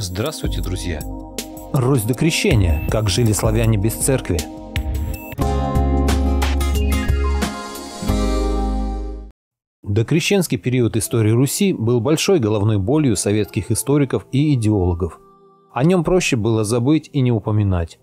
Здравствуйте, друзья! Русь до крещения. Как жили славяне без церкви. Докрещенский период истории Руси был большой головной болью советских историков и идеологов. О нем проще было забыть и не упоминать.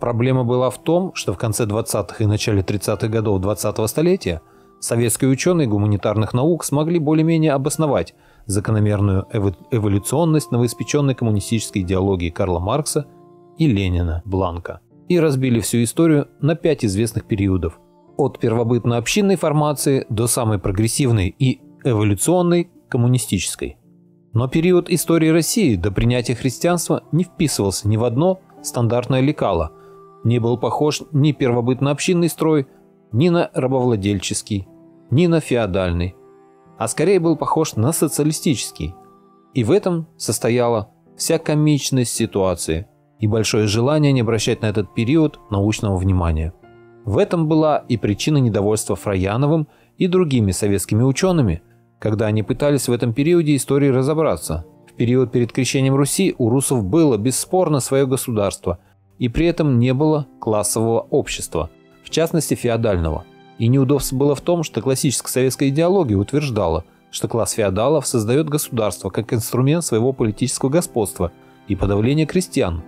Проблема была в том, что в конце 20-х и начале 30-х годов 20-го столетия советские ученые гуманитарных наук смогли более-менее обосновать закономерную эволюционность новоиспеченной коммунистической идеологии Карла Маркса и Ленина Бланка и разбили всю историю на 5 известных периодов. От первобытно-общинной формации до самой прогрессивной и эволюционной коммунистической. Но период истории России до принятия христианства не вписывался ни в одно стандартное лекало, не был похож ни первобытно-общинный строй, ни на рабовладельческий, ни на феодальный, а скорее был похож на социалистический. И в этом состояла вся комичность ситуации и большое желание не обращать на этот период научного внимания. В этом была и причина недовольства Фрояновым и другими советскими учеными, когда они пытались в этом периоде истории разобраться. В период перед крещением Руси у русов было бесспорно свое государство, и при этом не было классового общества, в частности феодального. И неудобство было в том, что классическая советская идеология утверждала, что класс феодалов создает государство как инструмент своего политического господства и подавления крестьян.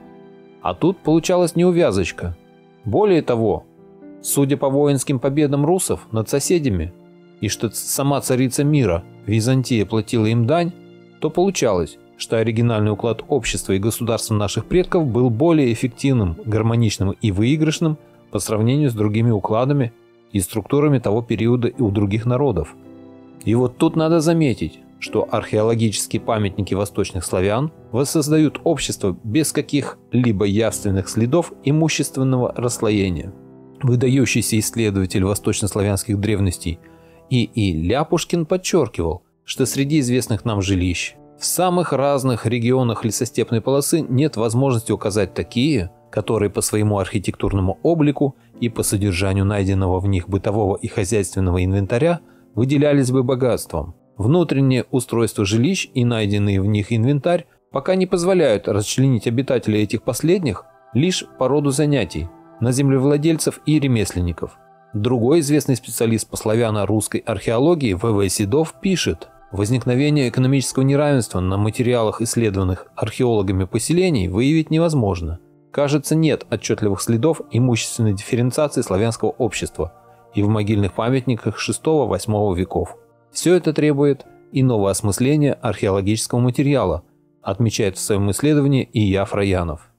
А тут получалась неувязочка. Более того, судя по воинским победам русов над соседями, и что сама царица мира, Византия, платила им дань, то получалось, что оригинальный уклад общества и государства наших предков был более эффективным, гармоничным и выигрышным по сравнению с другими укладами и структурами того периода и у других народов. И вот тут надо заметить, что археологические памятники восточных славян воссоздают общество без каких-либо явственных следов имущественного расслоения. Выдающийся исследователь восточнославянских древностей И.И. Ляпушкин подчеркивал, что среди известных нам жилищ в самых разных регионах лесостепной полосы нет возможности указать такие, которые по своему архитектурному облику и по содержанию найденного в них бытового и хозяйственного инвентаря выделялись бы богатством. Внутреннее устройство жилищ и найденный в них инвентарь пока не позволяют расчленить обитателей этих последних лишь по роду занятий на землевладельцев и ремесленников. Другой известный специалист по славяно-русской археологии В.В. Седов пишет: возникновение экономического неравенства на материалах исследованных археологами поселений выявить невозможно. Кажется, нет отчетливых следов имущественной дифференциации славянского общества и в могильных памятниках VI-VIII веков. Все это требует иного осмысления археологического материала, отмечает в своем исследовании И.Я. Фроянов.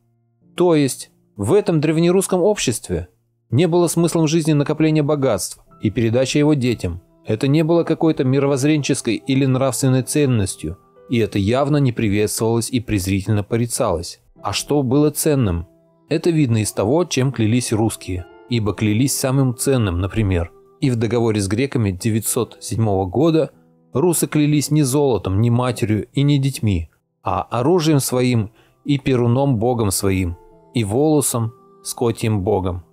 То есть, в этом древнерусском обществе не было смыслом жизни накопления богатств и передачи его детям. Это не было какой-то мировоззренческой или нравственной ценностью, и это явно не приветствовалось и презрительно порицалось. А что было ценным? Это видно из того, чем клялись русские, ибо клялись самым ценным, например. И в договоре с греками 907 года русы клялись не золотом, не матерью и не детьми, а оружием своим и Перуном богом своим, и Волосом, скотьим богом.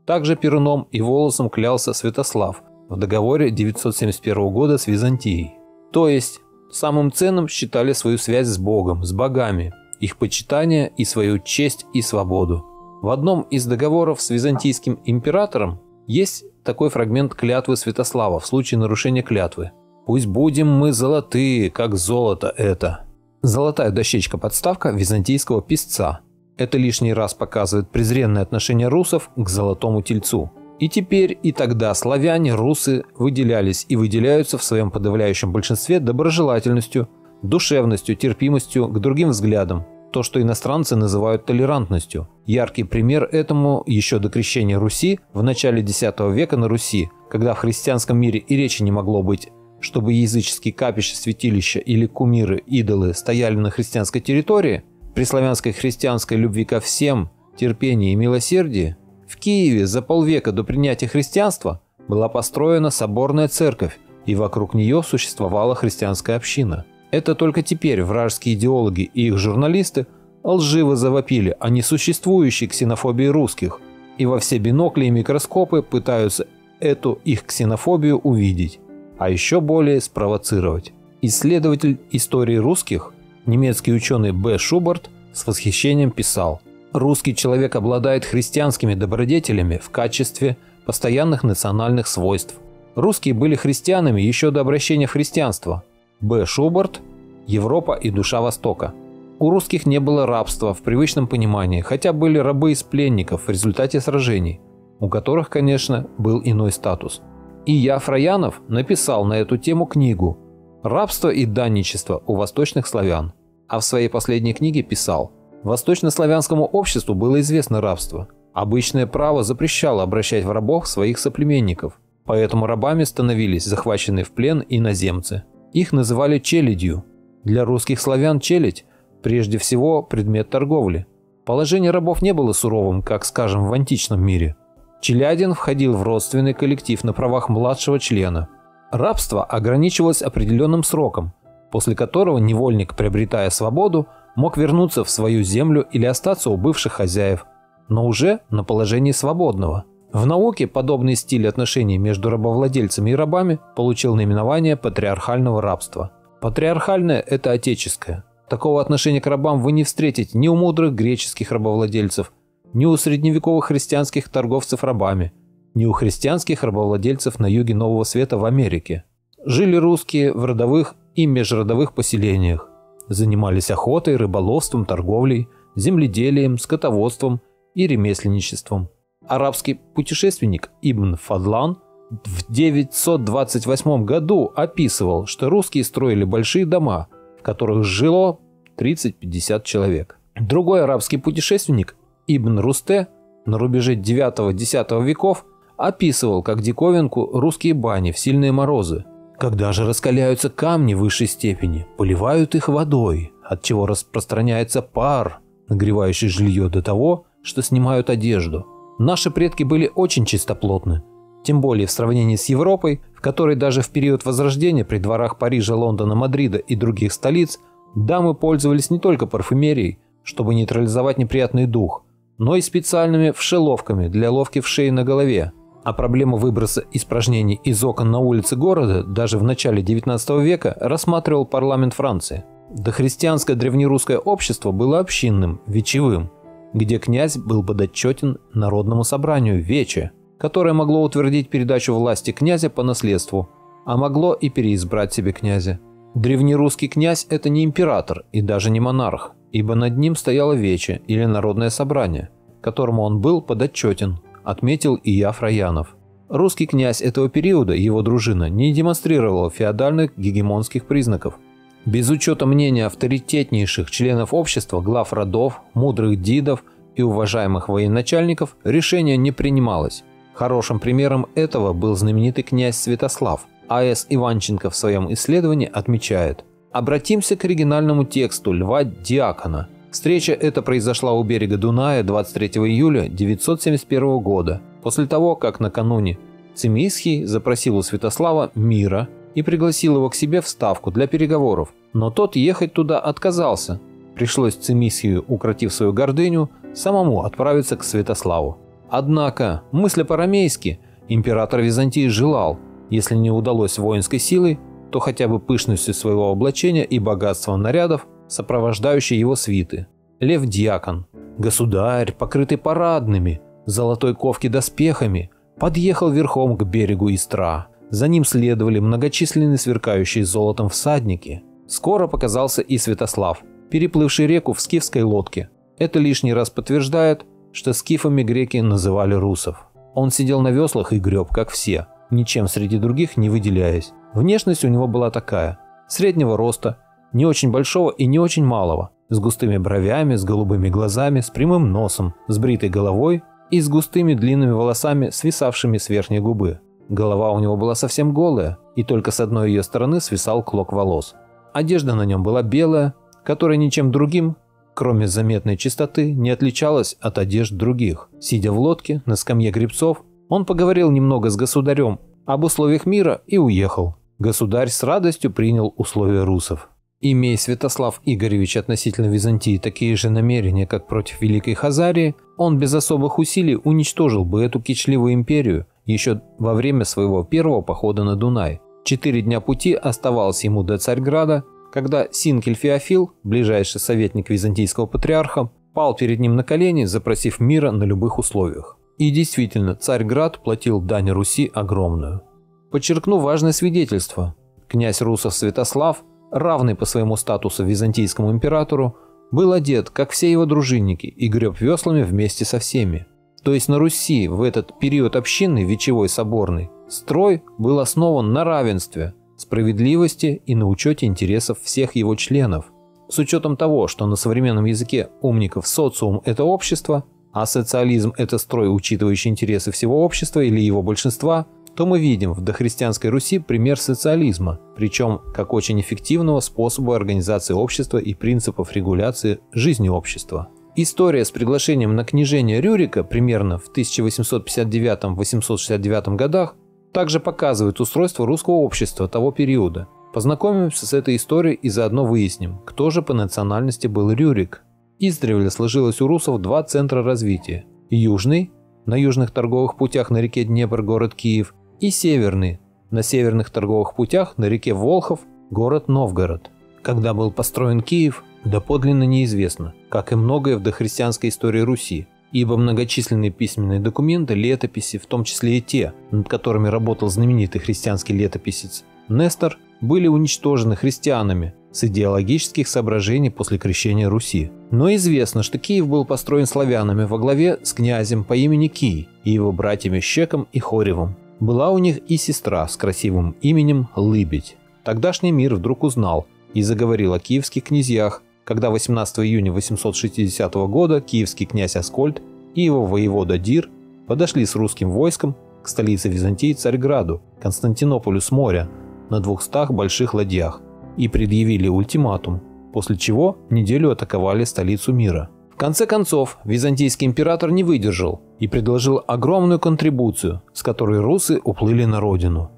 Также Перуном и Волосом клялся Святослав в договоре 971 года с Византией. То есть самым ценным считали свою связь с Богом, с богами, их почитание и свою честь и свободу. В одном из договоров с византийским императором есть такой фрагмент клятвы Святослава в случае нарушения клятвы. «Пусть будем мы золотые, как золото это». Золотая дощечка-подставка византийского писца. Это лишний раз показывает презренное отношение русов к золотому тельцу. И теперь, и тогда славяне, русы выделялись и выделяются в своем подавляющем большинстве доброжелательностью, душевностью, терпимостью к другим взглядам. То, что иностранцы называют толерантностью. Яркий пример этому еще до крещения Руси в начале X века на Руси, когда в христианском мире и речи не могло быть, чтобы языческие капища, святилища или кумиры, идолы стояли на христианской территории, при славянской христианской любви ко всем, терпении и милосердии, в Киеве за полвека до принятия христианства была построена соборная церковь, и вокруг нее существовала христианская община. Это только теперь вражеские идеологи и их журналисты лживо завопили о несуществующей ксенофобии русских, и во все бинокли и микроскопы пытаются эту их ксенофобию увидеть, а еще более спровоцировать. Исследователь истории русских Немецкий ученый Б. Шубарт с восхищением писал: «Русский человек обладает христианскими добродетелями в качестве постоянных национальных свойств. Русские были христианами еще до обращения в христианство». Б. Шубарт. Европа и душа Востока. У русских не было рабства в привычном понимании, хотя были рабы из пленников в результате сражений, у которых, конечно, был иной статус. И Я. Фраянов написал на эту тему книгу «Рабство и данничество у восточных славян». А в своей последней книге писал: «Восточнославянскому обществу было известно рабство. Обычное право запрещало обращать в рабов своих соплеменников, поэтому рабами становились захваченные в плен иноземцы. Их называли челядью. Для русских славян челядь прежде всего предмет торговли. Положение рабов не было суровым, как, скажем, в античном мире. Челядин входил в родственный коллектив на правах младшего члена. Рабство ограничивалось определенным сроком, после которого невольник, приобретая свободу, мог вернуться в свою землю или остаться у бывших хозяев, но уже на положении свободного. В науке подобный стиль отношений между рабовладельцами и рабами получил наименование патриархального рабства. Патриархальное – это отеческое. Такого отношения к рабам вы не встретите ни у мудрых греческих рабовладельцев, ни у средневековых христианских торговцев рабами, ни у христианских рабовладельцев на юге Нового Света в Америке. Жили русские в родовых и межродовых поселениях, занимались охотой, рыболовством, торговлей, земледелием, скотоводством и ремесленничеством. Арабский путешественник Ибн Фадлан в 928 году описывал, что русские строили большие дома, в которых жило 30-50 человек. Другой арабский путешественник Ибн Русте на рубеже 9-10 веков описывал как диковинку русские бани в сильные морозы. Когда же раскаляются камни высшей степени, поливают их водой, отчего распространяется пар, нагревающий жилье до того, что снимают одежду. Наши предки были очень чистоплотны, тем более в сравнении с Европой, в которой даже в период Возрождения при дворах Парижа, Лондона, Мадрида и других столиц дамы пользовались не только парфюмерией, чтобы нейтрализовать неприятный дух, но и специальными вшеловками для ловки вшей на голове. А проблему выброса испражнений из окон на улице города даже в начале XIX века рассматривал парламент Франции. Дохристианское древнерусское общество было общинным, вечевым, где князь был подотчетен народному собранию вече, которое могло утвердить передачу власти князя по наследству, а могло и переизбрать себе князя. Древнерусский князь – это не император и даже не монарх, ибо над ним стояло вече или народное собрание, которому он был подотчетен, отметил и Я. Фраянов. Русский князь этого периода и его дружина не демонстрировала феодальных гегемонских признаков. Без учета мнения авторитетнейших членов общества, глав родов, мудрых дидов и уважаемых военачальников решение не принималось. Хорошим примером этого был знаменитый князь Святослав. А.С. Иванченко в своем исследовании отмечает: обратимся к оригинальному тексту Льва Диакона. Встреча эта произошла у берега Дуная 23 июля 971 года, после того, как накануне Цимисхий запросил у Святослава мира и пригласил его к себе в ставку для переговоров, но тот ехать туда отказался. Пришлось Цимисхию, укротив свою гордыню, самому отправиться к Святославу. Однако, мысля по-рамейски, император Византии желал, если не удалось воинской силой, то хотя бы пышностью своего облачения и богатством нарядов, сопровождающей его свиты. Лев Диакон, государь, покрытый парадными, золотой ковки доспехами, подъехал верхом к берегу Истра. За ним следовали многочисленные сверкающие золотом всадники. Скоро показался и Святослав, переплывший реку в скифской лодке. Это лишний раз подтверждает, что скифами греки называли русов. Он сидел на веслах и греб, как все, ничем среди других не выделяясь. Внешность у него была такая: среднего роста, не очень большого и не очень малого, с густыми бровями, с голубыми глазами, с прямым носом, с бритой головой и с густыми длинными волосами, свисавшими с верхней губы. Голова у него была совсем голая, и только с одной ее стороны свисал клок волос. Одежда на нем была белая, которая ничем другим, кроме заметной чистоты, не отличалась от одежд других. Сидя в лодке на скамье гребцов, он поговорил немного с государем об условиях мира и уехал. Государь с радостью принял условия русов. Имея Святослав Игоревич относительно Византии такие же намерения, как против Великой Хазарии, он без особых усилий уничтожил бы эту кичливую империю еще во время своего первого похода на Дунай. 4 дня пути оставалось ему до Царьграда, когда Синкель Феофил, ближайший советник византийского патриарха, пал перед ним на колени, запросив мира на любых условиях. И действительно, Царьград платил дань Руси огромную. Подчеркну важное свидетельство. Князь русов Святослав, равный по своему статусу византийскому императору, был одет, как все его дружинники, и греб веслами вместе со всеми. То есть на Руси в этот период общинный, вечевой, соборный, строй был основан на равенстве, справедливости и на учете интересов всех его членов. С учетом того, что на современном языке умников социум – это общество, а социализм – это строй, учитывающий интересы всего общества или его большинства, то мы видим в дохристианской Руси пример социализма, причем как очень эффективного способа организации общества и принципов регуляции жизни общества. История с приглашением на княжение Рюрика примерно в 1859-869 годах также показывает устройство русского общества того периода. Познакомимся с этой историей и заодно выясним, кто же по национальности был Рюрик. Издревле сложилось у русов два центра развития – южный, на южных торговых путях на реке Днепр, город Киев, и северный, на северных торговых путях на реке Волхов, город Новгород. Когда был построен Киев, доподлинно неизвестно, как и многое в дохристианской истории Руси, ибо многочисленные письменные документы, летописи, в том числе и те, над которыми работал знаменитый христианский летописец Нестор, были уничтожены христианами с идеологических соображений после крещения Руси. Но известно, что Киев был построен славянами во главе с князем по имени Кий и его братьями Щеком и Хоревом. Была у них и сестра с красивым именем Лыбедь. Тогдашний мир вдруг узнал и заговорил о киевских князьях, когда 18 июня 860 года киевский князь Аскольд и его воевода Дир подошли с русским войском к столице Византии Царьграду, Константинополю с моря, на 200 больших ладьях и предъявили ультиматум, после чего неделю атаковали столицу мира. В конце концов, византийский император не выдержал и предложил огромную контрибуцию, с которой русы уплыли на родину.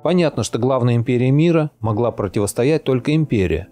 Понятно, что главная империя мира могла противостоять только империя.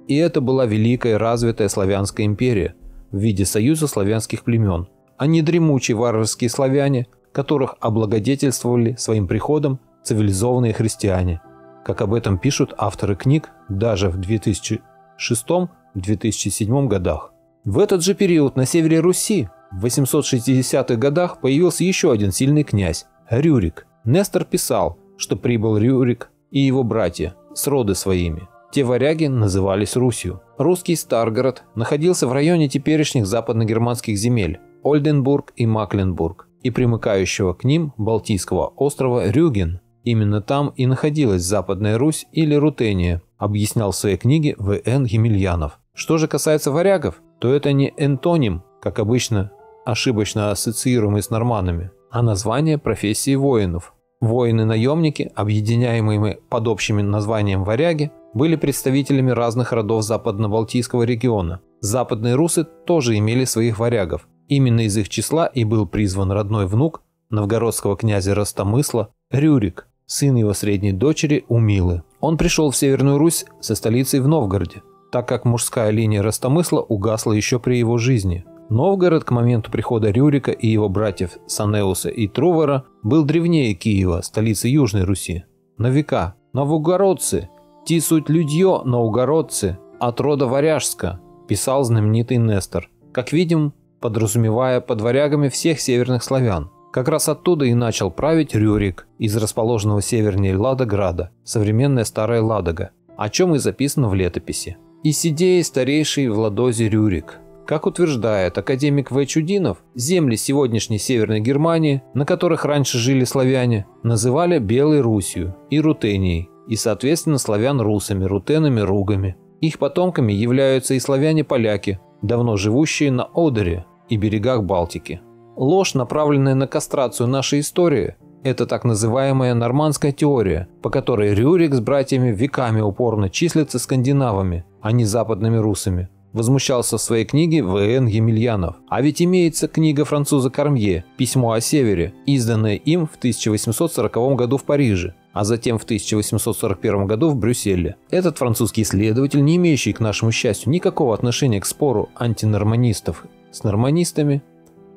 И это была великая развитая славянская империя в виде союза славянских племен, а не дремучие варварские славяне, которых облагодетельствовали своим приходом цивилизованные христиане, как об этом пишут авторы книг даже в 2006-2007 годах. В этот же период на севере Руси в 860-х годах появился еще один сильный князь – Рюрик. Нестор писал, что прибыл Рюрик и его братья с роды своими. Те варяги назывались Русью. Русский Старгород находился в районе теперешних западногерманских земель – Ольденбург и Макленбург, и примыкающего к ним Балтийского острова Рюген. Именно там и находилась Западная Русь или Рутения, объяснял в своей книге В.Н. Емельянов. Что же касается варягов, то это не энтоним, как обычно ошибочно ассоциируемый с норманами, а название профессии воинов. Воины-наемники, объединяемые под общим названием варяги, были представителями разных родов западно-балтийского региона. Западные русы тоже имели своих варягов. Именно из их числа и был призван родной внук новгородского князя Ростомысла Рюрик, сын его средней дочери Умилы. Он пришел в Северную Русь со столицей в Новгороде, так как мужская линия Ростомысла угасла еще при его жизни. Новгород к моменту прихода Рюрика и его братьев Санеуса и Трувора был древнее Киева, столицы Южной Руси, на века. «Новгородцы, ти суть людье новгородцы, от рода варяжска», писал знаменитый Нестор, как видим, подразумевая под варягами всех северных славян. Как раз оттуда и начал править Рюрик из расположенного севернее Ладограда, современная Старая Ладога, о чем и записано в летописи. «Исидей старейший в Ладозе Рюрик». Как утверждает академик В. Чудинов, земли сегодняшней Северной Германии, на которых раньше жили славяне, называли Белой Русью и Рутенией, и соответственно славян русами, рутенами, ругами. Их потомками являются и славяне-поляки, давно живущие на Одере и берегах Балтики. Ложь, направленная на кастрацию нашей истории, это так называемая нормандская теория, по которой Рюрик с братьями веками упорно числятся скандинавами, а не западными русами, возмущался в своей книге В.Н. Емельянов. А ведь имеется книга француза Кармье «Письмо о Севере», изданная им в 1840 году в Париже, а затем в 1841 году в Брюсселе. Этот французский исследователь, не имеющий, к нашему счастью, никакого отношения к спору антинорманистов с норманистами,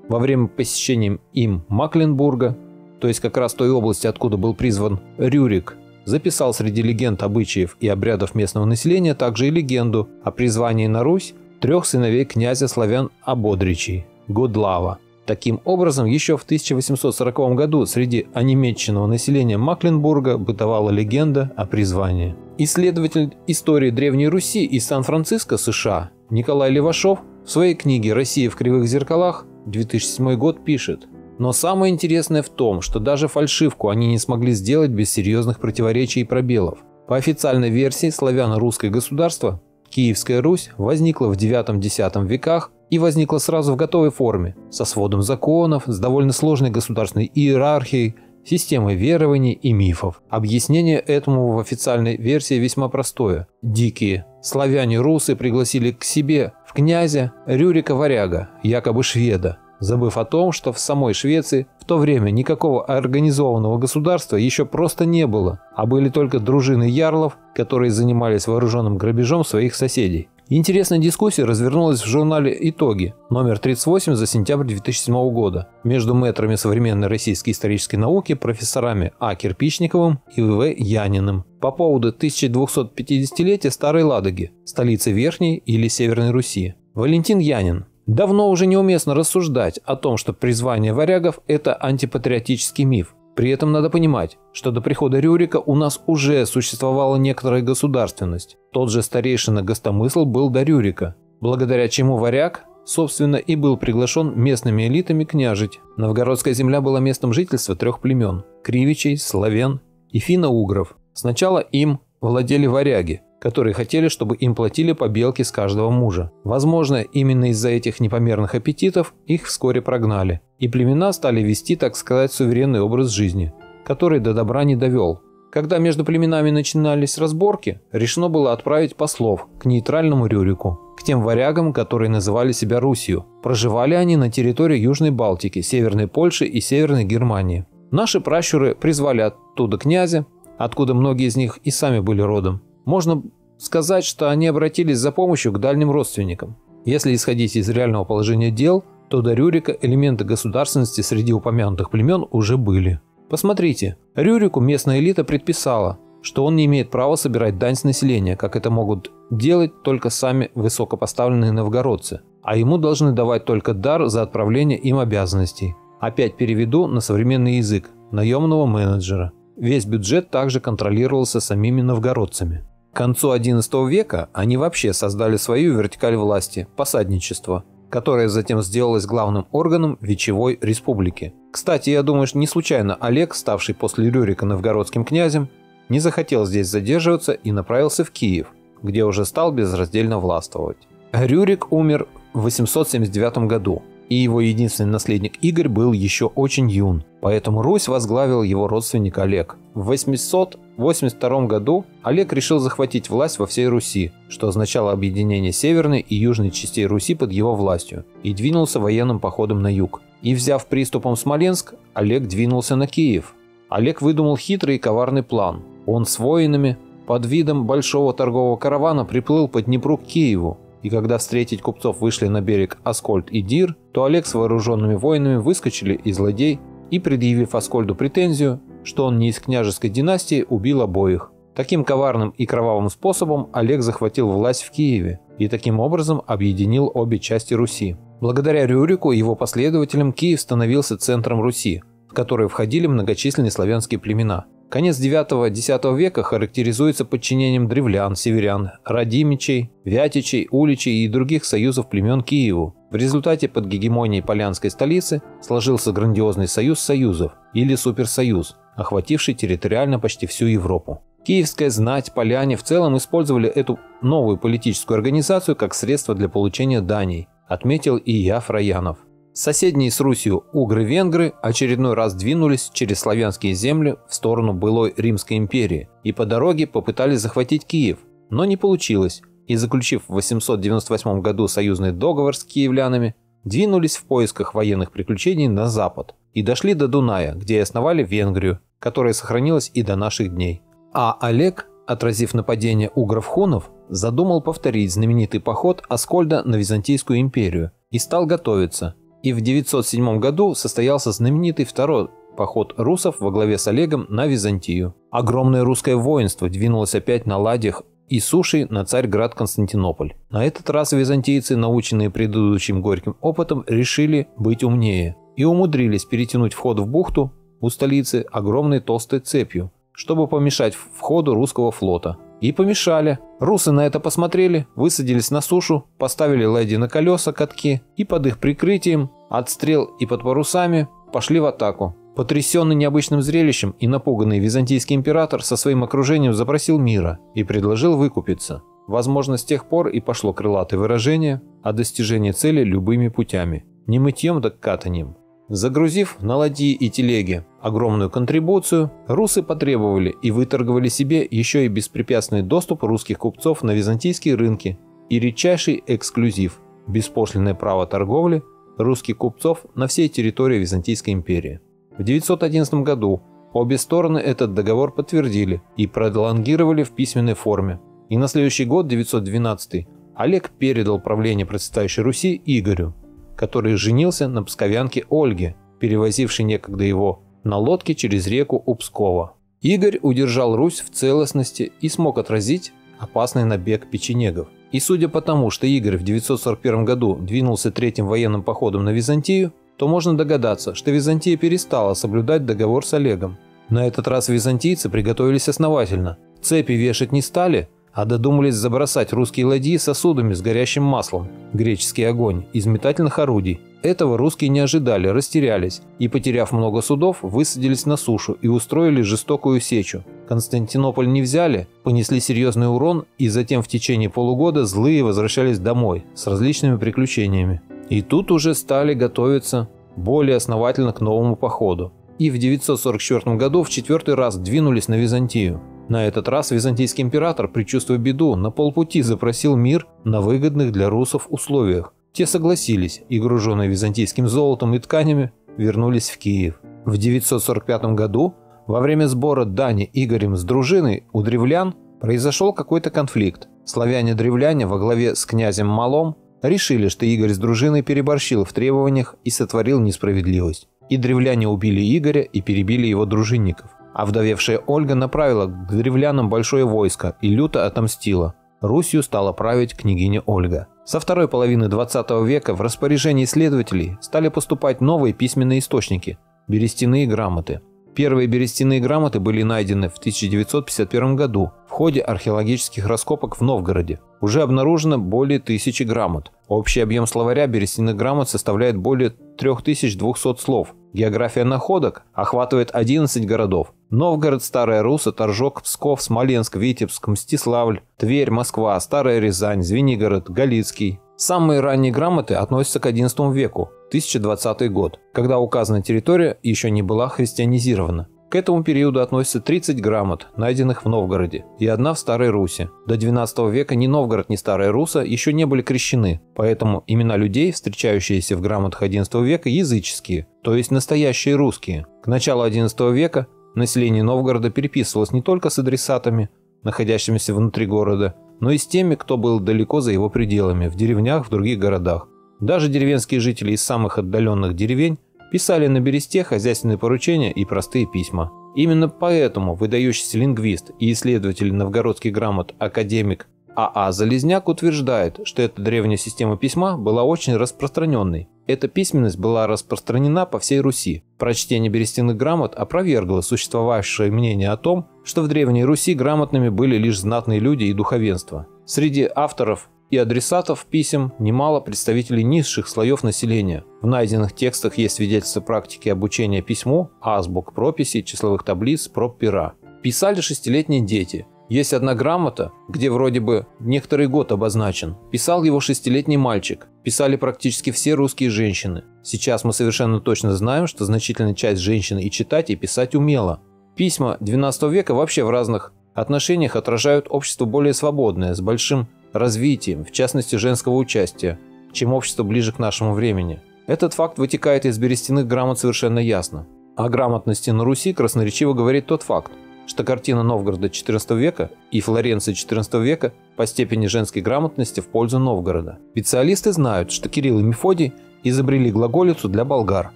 во время посещения им Макленбурга, то есть как раз той области, откуда был призван Рюрик, записал среди легенд, обычаев и обрядов местного населения также и легенду о призвании на Русь 3 сыновей князя славян Ободричей – Годлава. Таким образом, еще в 1840 году среди онемеченного населения Мекленбурга бытовала легенда о призвании. Исследователь истории Древней Руси из Сан-Франциско, США, Николай Левашов в своей книге «Россия в кривых зеркалах» 2007 год пишет: «Но самое интересное в том, что даже фальшивку они не смогли сделать без серьезных противоречий и пробелов. По официальной версии, славяно-русское государство, Киевская Русь, возникла в IX-X веках и возникла сразу в готовой форме, со сводом законов, с довольно сложной государственной иерархией, системой верований и мифов. Объяснение этому в официальной версии весьма простое. Дикие славяне-русы пригласили к себе в князя Рюрика Варяга, якобы шведа, забыв о том, что в самой Швеции в то время никакого организованного государства еще просто не было, а были только дружины ярлов, которые занимались вооруженным грабежом своих соседей». Интересная дискуссия развернулась в журнале «Итоги», номер 38 за сентябрь 2007 года, между мэтрами современной российской исторической науки профессорами А. Кирпичниковым и В. Яниным по поводу 1250-летия Старой Ладоги, столицы Верхней или Северной Руси. Валентин Янин: «Давно уже неуместно рассуждать о том, что призвание варягов – это антипатриотический миф. При этом надо понимать, что до прихода Рюрика у нас уже существовала некоторая государственность. Тот же старейшина Гостомысл был до Рюрика, благодаря чему варяг, собственно, и был приглашен местными элитами княжить. Новгородская земля была местом жительства 3 племен – кривичей, славян и финно-угров. Сначала им владели варяги, которые хотели, чтобы им платили по белке с каждого мужа. Возможно, именно из-за этих непомерных аппетитов их вскоре прогнали, и племена стали вести, так сказать, суверенный образ жизни, который до добра не довел. Когда между племенами начинались разборки, решено было отправить послов к нейтральному Рюрику, к тем варягам, которые называли себя Русью. Проживали они на территории Южной Балтики, Северной Польши и Северной Германии. Наши пращуры призвали оттуда князя, откуда многие из них и сами были родом. Можно сказать, что они обратились за помощью к дальним родственникам. Если исходить из реального положения дел, то до Рюрика элементы государственности среди упомянутых племен уже были. Посмотрите, Рюрику местная элита предписала, что он не имеет права собирать дань с населения, как это могут делать только сами высокопоставленные новгородцы, а ему должны давать только дар за отправление им обязанностей. Опять переведу на современный язык – наемного менеджера. Весь бюджет также контролировался самими новгородцами. К концу XI века они вообще создали свою вертикаль власти – посадничество, которое затем сделалось главным органом Вечевой республики. Кстати, я думаю, что не случайно Олег, ставший после Рюрика новгородским князем, не захотел здесь задерживаться и направился в Киев, где уже стал безраздельно властвовать. Рюрик умер в 879 году, и его единственный наследник Игорь был еще очень юн, поэтому Русь возглавил его родственник Олег. В 882 году Олег решил захватить власть во всей Руси, что означало объединение северной и южной частей Руси под его властью, и двинулся военным походом на юг. И взяв приступом Смоленск, Олег двинулся на Киев. Олег выдумал хитрый и коварный план. Он с воинами под видом большого торгового каравана приплыл по Днепру к Киеву. И когда встретить купцов вышли на берег Аскольд и Дир, то Олег с вооруженными воинами выскочили из ладей и, предъявив Аскольду претензию, что он не из княжеской династии, убил обоих. Таким коварным и кровавым способом Олег захватил власть в Киеве и таким образом объединил обе части Руси. Благодаря Рюрику и его последователям Киев становился центром Руси, в который входили многочисленные славянские племена. Конец IX-X века характеризуется подчинением древлян, северян, радимичей, вятичей, уличей и других союзов племен Киеву. В результате под гегемонией полянской столицы сложился грандиозный союз союзов или суперсоюз, охвативший территориально почти всю Европу. Киевская знать, поляне в целом использовали эту новую политическую организацию как средство для получения даний, отметил Ия Фраянов. Соседние с Русью угры-венгры очередной раз двинулись через славянские земли в сторону былой Римской империи и по дороге попытались захватить Киев, но не получилось, и, заключив в 898 году союзный договор с киевлянами, двинулись в поисках военных приключений на запад и дошли до Дуная, где и основали Венгрию, которая сохранилась и до наших дней. А Олег, отразив нападение угров-хунов, задумал повторить знаменитый поход Аскольда на Византийскую империю и стал готовиться. И в 907 году состоялся знаменитый Второй поход русов во главе с Олегом на Византию. Огромное русское воинство двинулось опять на ладьях и сушей на Царьград Константинополь. На этот раз византийцы, наученные предыдущим горьким опытом, решили быть умнее и умудрились перетянуть вход в бухту у столицы огромной толстой цепью, чтобы помешать входу русского флота. И помешали. Русы на это посмотрели, высадились на сушу, поставили ладьи на колеса, катки и под их прикрытием, от стрел и под парусами, пошли в атаку. Потрясенный необычным зрелищем и напуганный византийский император со своим окружением запросил мира и предложил выкупиться. Возможно, с тех пор и пошло крылатое выражение о достижении цели любыми путями, не мытьем, так катанием. Загрузив на ладьи и телеги огромную контрибуцию, русы потребовали и выторговали себе еще и беспрепятственный доступ русских купцов на византийские рынки и редчайший эксклюзив – беспошлинное право торговли русских купцов на всей территории Византийской империи. В 911 году обе стороны этот договор подтвердили и пролонгировали в письменной форме. И на следующий год, 912, Олег передал правление процветающей Руси Игорю, который женился на псковянке Ольге, перевозившей некогда его на лодке через реку у Пскова. Игорь удержал Русь в целостности и смог отразить опасный набег печенегов. И судя по тому, что Игорь в 941 году двинулся третьим военным походом на Византию, то можно догадаться, что Византия перестала соблюдать договор с Олегом. На этот раз византийцы приготовились основательно. Цепи вешать не стали, а додумались забросать русские ладьи сосудами с горящим маслом, греческий огонь, из метательных орудий. Этого русские не ожидали, растерялись и, потеряв много судов, высадились на сушу и устроили жестокую сечу. Константинополь не взяли, понесли серьезный урон и затем в течение полугода злые возвращались домой с различными приключениями. И тут уже стали готовиться более основательно к новому походу. И в 944 году в четвертый раз двинулись на Византию. На этот раз византийский император, предчувствуя беду, на полпути запросил мир на выгодных для русов условиях. Те согласились и, груженные византийским золотом и тканями, вернулись в Киев. В 945 году, во время сбора дани Игорем с дружиной у древлян, произошел какой-то конфликт. Славяне-древляне во главе с князем Малом решили, что Игорь с дружиной переборщил в требованиях и сотворил несправедливость. И древляне убили Игоря и перебили его дружинников. А вдовевшая Ольга направила к древлянам большое войско и люто отомстила. Русью стала править княгиня Ольга. Со второй половины 20 века в распоряжении исследователей стали поступать новые письменные источники – берестяные грамоты. Первые берестяные грамоты были найдены в 1951 году в ходе археологических раскопок в Новгороде. Уже обнаружено более 1000 грамот. Общий объем словаря берестяных грамот составляет более 3200 слов. География находок охватывает 11 городов. Новгород, Старая Русса, Торжок, Псков, Смоленск, Витебск, Мстиславль, Тверь, Москва, Старая Рязань, Звенигород, Галицкий. Самые ранние грамоты относятся к XI веку, 1020 год, когда указанная территория еще не была христианизирована. К этому периоду относятся 30 грамот, найденных в Новгороде, и одна в Старой Руси. До XII века ни Новгород, ни Старая Русса еще не были крещены, поэтому имена людей, встречающиеся в грамотах XI века, языческие, то есть настоящие русские. К началу XI века население Новгорода переписывалось не только с адресатами, находящимися внутри города, но и с теми, кто был далеко за его пределами, в деревнях, в других городах. Даже деревенские жители из самых отдаленных деревень писали на бересте хозяйственные поручения и простые письма. Именно поэтому выдающийся лингвист и исследователь новгородских грамот академик А.А. Залезняк утверждает, что эта древняя система письма была очень распространенной. Эта письменность была распространена по всей Руси. Прочтение берестяных грамот опровергло существовавшее мнение о том, что в Древней Руси грамотными были лишь знатные люди и духовенство. Среди авторов и адресатов писем немало представителей низших слоев населения. В найденных текстах есть свидетельства практики обучения письму, азбук, прописей, числовых таблиц, проб пера. Писали шестилетние дети. Есть одна грамота, где вроде бы некоторый год обозначен. Писал его 6-летний мальчик. Писали практически все русские женщины. Сейчас мы совершенно точно знаем, что значительная часть женщин и читать, и писать умела. Письма XII века вообще в разных отношениях отражают общество более свободное, с большим развитием, в частности женского участия, чем общество ближе к нашему времени. Этот факт вытекает из берестяных грамот совершенно ясно. О грамотности на Руси красноречиво говорит тот факт, что картина Новгорода XIV века и Флоренции XIV века по степени женской грамотности в пользу Новгорода. Специалисты знают, что Кирилл и Мефодий изобрели глаголицу для болгар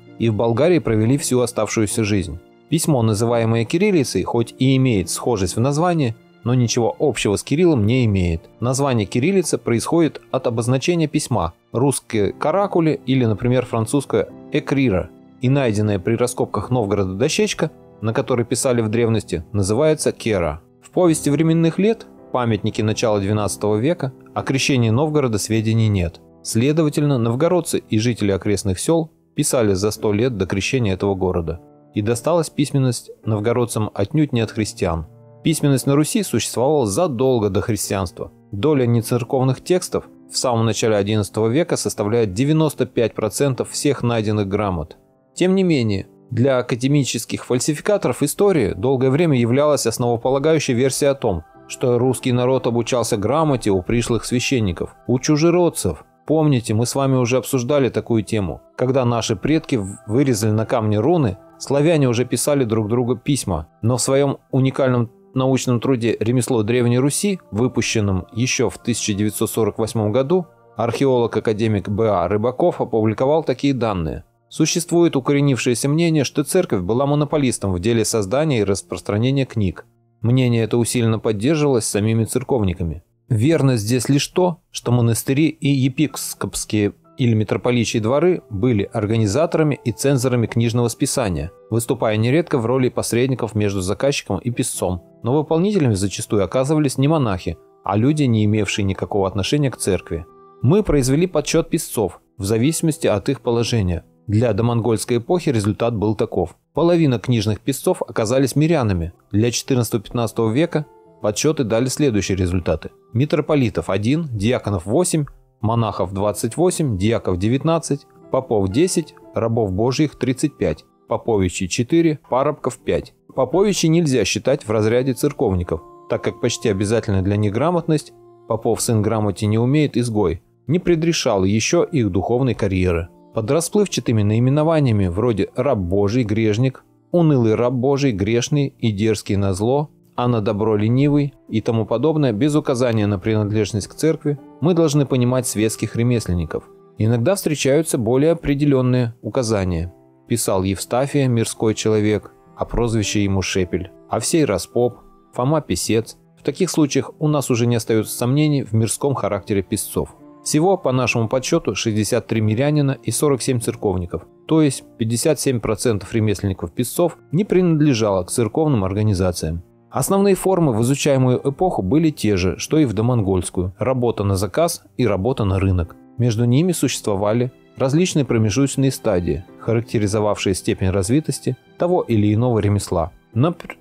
и в Болгарии провели всю оставшуюся жизнь. Письмо, называемое кириллицей, хоть и имеет схожесть в названии, но ничего общего с Кириллом не имеет. Название кириллица происходит от обозначения письма, русское каракули или, например, французское экрира, и найденная при раскопках Новгорода дощечка, на которой писали в древности, называется кера. В повести временных лет, памятники начала XII века, о крещении Новгорода сведений нет. Следовательно, новгородцы и жители окрестных сел писали за 100 лет до крещения этого города. И досталась письменность новгородцам отнюдь не от христиан. Письменность на Руси существовала задолго до христианства. Доля нецерковных текстов в самом начале XI века составляет 95% всех найденных грамот. Тем не менее, для академических фальсификаторов истории долгое время являлась основополагающей версия о том, что русский народ обучался грамоте у пришлых священников, у чужеродцев. Помните, мы с вами уже обсуждали такую тему. Когда наши предки вырезали на камне руны, славяне уже писали друг другу письма, но в своем уникальном научном труде «Ремесло Древней Руси», выпущенном еще в 1948 году, археолог-академик Б.А. Рыбаков опубликовал такие данные. Существует укоренившееся мнение, что церковь была монополистом в деле создания и распространения книг. Мнение это усиленно поддерживалось самими церковниками. Верно здесь лишь то, что монастыри и епископские или митрополичьи дворы были организаторами и цензорами книжного списания, выступая нередко в роли посредников между заказчиком и писцом, но выполнителями зачастую оказывались не монахи, а люди, не имевшие никакого отношения к церкви. Мы произвели подсчет писцов в зависимости от их положения. Для домонгольской эпохи результат был таков. Половина книжных писцов оказались мирянами. Для XIV-XV века подсчеты дали следующие результаты. Митрополитов 1, диаконов 8, монахов 28, диаков 19, попов 10, рабов божьих 35, поповичей 4, парабков 5. Поповичей нельзя считать в разряде церковников, так как почти обязательна для них грамотность, попов сын грамоте не умеет изгой, не предрешал еще их духовной карьеры. Под расплывчатыми наименованиями вроде «раб Божий», «грешник», «унылый раб Божий», «грешный» и «дерзкий назло», «а на добро ленивый» и тому подобное, без указания на принадлежность к церкви, мы должны понимать светских ремесленников. Иногда встречаются более определенные указания. Писал Евстафия, мирской человек, а прозвище ему Шепель, Овсей Распоп, Фома Писец. В таких случаях у нас уже не остается сомнений в мирском характере писцов. Всего, по нашему подсчету, 63 мирянина и 47 церковников, то есть 57% ремесленников-писцов не принадлежало к церковным организациям. Основные формы в изучаемую эпоху были те же, что и в домонгольскую – работа на заказ и работа на рынок. Между ними существовали различные промежуточные стадии, характеризовавшие степень развитости того или иного ремесла.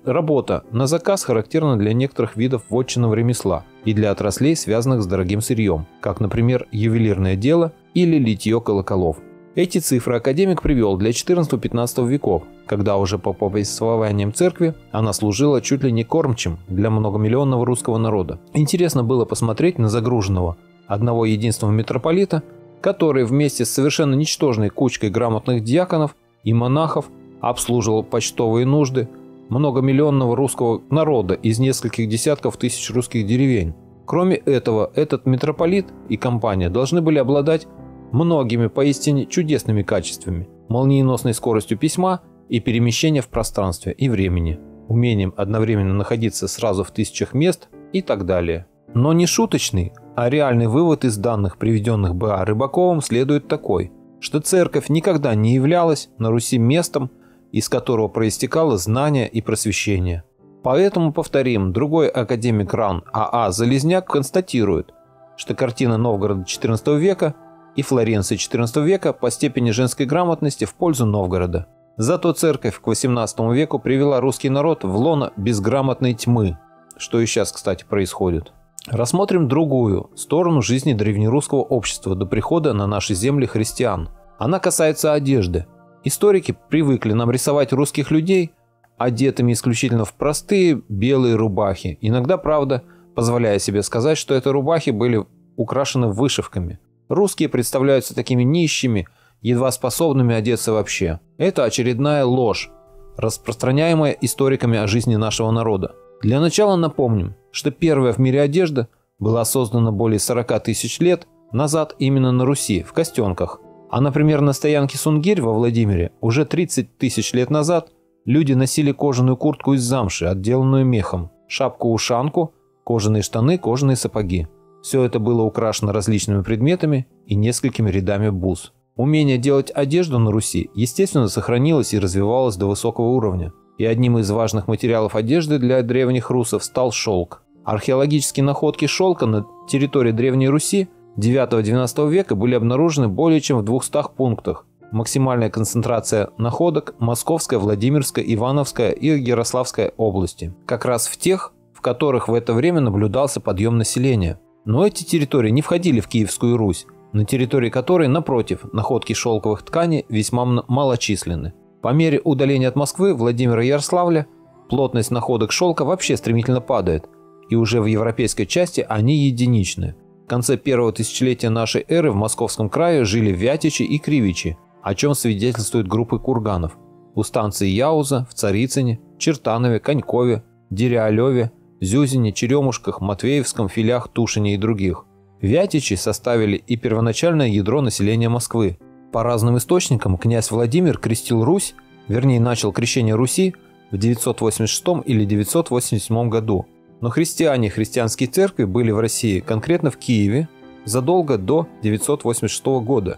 Работа на заказ характерна для некоторых видов вотчинного ремесла и для отраслей, связанных с дорогим сырьем, как, например, ювелирное дело или литье колоколов. Эти цифры академик привел для XIV-XV веков, когда уже по повествованиям церкви она служила чуть ли не кормчим для многомиллионного русского народа. Интересно было посмотреть на загруженного одного единственного митрополита, который вместе с совершенно ничтожной кучкой грамотных диаконов и монахов обслуживал почтовые нужды многомиллионного русского народа из нескольких десятков тысяч русских деревень. Кроме этого, этот митрополит и компания должны были обладать многими поистине чудесными качествами, молниеносной скоростью письма и перемещения в пространстве и времени, умением одновременно находиться сразу в тысячах мест и так далее. Но не шуточный, а реальный вывод из данных, приведенных Б.А. Рыбаковым, следует такой, что церковь никогда не являлась на Руси местом, из которого проистекало знание и просвещение. Поэтому, повторим, другой академик РАН А.А. Залезняк констатирует, что картина Новгорода XIV века и Флоренции XIV века по степени женской грамотности в пользу Новгорода. Зато церковь к XVIII веку привела русский народ в лоно безграмотной тьмы, что и сейчас, кстати, происходит. Рассмотрим другую сторону жизни древнерусского общества до прихода на наши земли христиан. Она касается одежды. Историки привыкли нам рисовать русских людей одетыми исключительно в простые белые рубахи, иногда, правда, позволяя себе сказать, что это рубахи были украшены вышивками. Русские представляются такими нищими, едва способными одеться вообще. Это очередная ложь, распространяемая историками о жизни нашего народа. Для начала напомним, что первая в мире одежда была создана более 40 тысяч лет назад именно на Руси, в Костенках, А, например, на стоянке Сунгирь во Владимире уже 30 тысяч лет назад люди носили кожаную куртку из замши, отделанную мехом, шапку-ушанку, кожаные штаны, кожаные сапоги. Все это было украшено различными предметами и несколькими рядами бус. Умение делать одежду на Руси, естественно, сохранилось и развивалось до высокого уровня. И одним из важных материалов одежды для древних русов стал шелк. Археологические находки шелка на территории Древней Руси 9-12 века были обнаружены более чем в 200 пунктах. Максимальная концентрация находок – Московская, Владимирская, Ивановская и Ярославская области. Как раз в тех, в которых в это время наблюдался подъем населения. Но эти территории не входили в Киевскую Русь, на территории которой, напротив, находки шелковых тканей весьма малочисленны. По мере удаления от Москвы, Владимира и Ярославля плотность находок шелка вообще стремительно падает, и уже в европейской части они единичны. В конце первого тысячелетия нашей эры в Московском крае жили вятичи и кривичи, о чем свидетельствуют группы курганов. У станции Яуза, в Царицыне, Чертанове, Конькове, Дереалеве, Зюзине, Черемушках, Матвеевском, Филях, Тушине и других. Вятичи составили и первоначальное ядро населения Москвы. По разным источникам князь Владимир крестил Русь, вернее начал крещение Руси в 986 или 987 году. Но христиане и христианские церкви были в России, конкретно в Киеве, задолго до 986 года.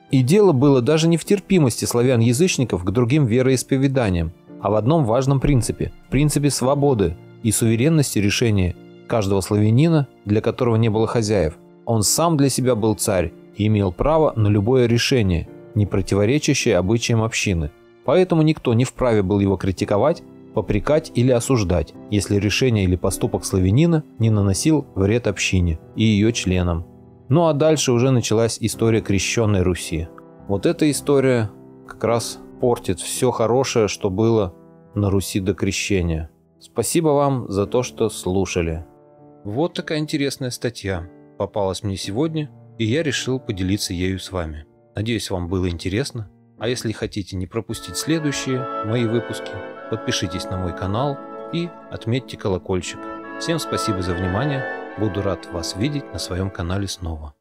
И дело было даже не в терпимости славян-язычников к другим вероисповеданиям, а в одном важном принципе – принципе свободы и суверенности решения каждого славянина, для которого не было хозяев. Он сам для себя был царь и имел право на любое решение, не противоречащее обычаям общины. Поэтому никто не вправе был его критиковать, попрекать или осуждать, если решение или поступок славянина не наносил вред общине и ее членам. Ну а дальше уже началась история крещенной Руси. Вот эта история как раз портит все хорошее, что было на Руси до крещения. Спасибо вам за то, что слушали. Вот такая интересная статья попалась мне сегодня, и я решил поделиться ею с вами. Надеюсь, вам было интересно. А если хотите не пропустить следующие мои выпуски, подпишитесь на мой канал и отметьте колокольчик. Всем спасибо за внимание. Буду рад вас видеть на своем канале снова.